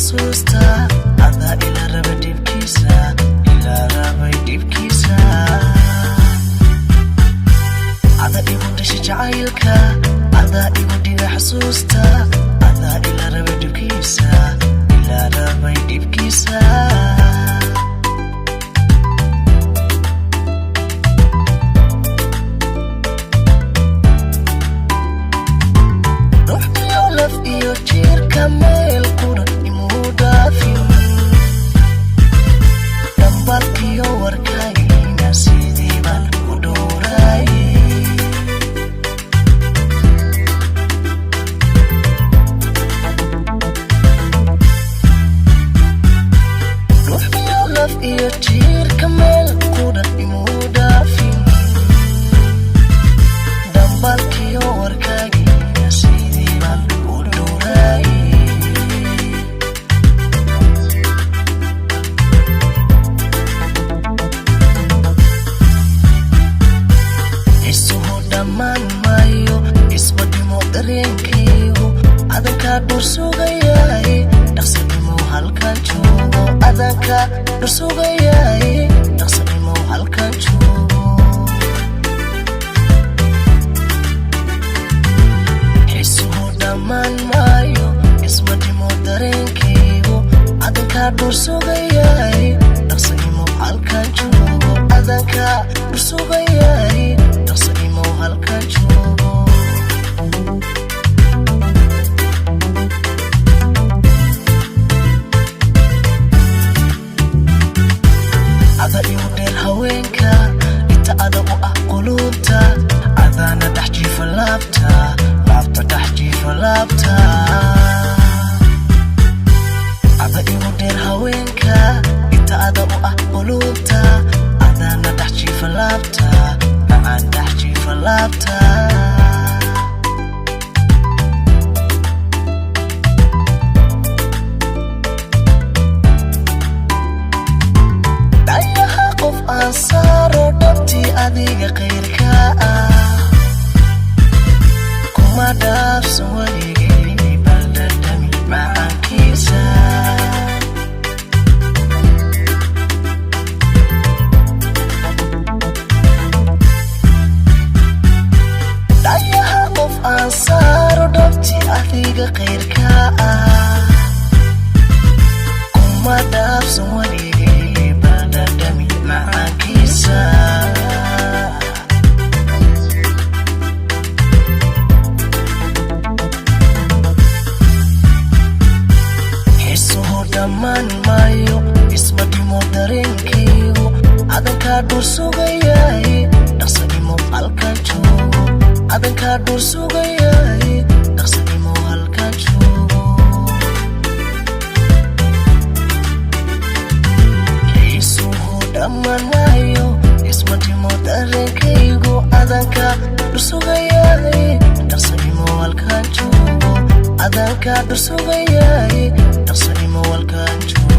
xasuusta adaa ila raba dhibkiisa ila rabay dhibkiisa ada igu dhashay jacaylka ada igu dhiga xasuusta ada ila raba dhibkiisa ila rabay dhibkiisa Kamel kuna imudafi Dambalkiyo warkayna sidii baan u dhowray Ruuxiyo laf iyo jir kamel kuna imudafi Dambalkiyo warkayna sidii baan u dhowray adanka dhursugayay dhaqsadimo halkan joogo adanka dhursugayay dhaqsadimo halkan joogo isuhu dhammaan maayo ismadimo dareenkaygu adanka dhursugayay dhaqsadimo halkan joogo adanka dhursugayay dhaqsadimo halkan joogo ada igu dheer haweenka inta ada u ah qulubta adana dhex jiifa laabta laabta dhex jiifa laabta ada igu dheer haweenka inta ada u ah qulubta adana dhex jiifa laabta macaan dhex jiifa laabta ansaro dhabti adiga qayrka ah kuma dhaafsan waligay baldadami macaankiisa dhayaha qof ansaro dhabti adiga qayrka ah kuma dhaafsan waligay baldadami macaankiisa isuhu dhammaan maayo ismadhimo dareenkaygu adanka dhursugayay dhaqsadimo halkan joogo adanka dhursugayay dhaqsadimo halkan joogo dhammaanayo ismadhimo dareenkaygu adanka dhursugayay dhaqsadimo halkan joogo adanka dhursugayay dhaqsadimo halkan joogo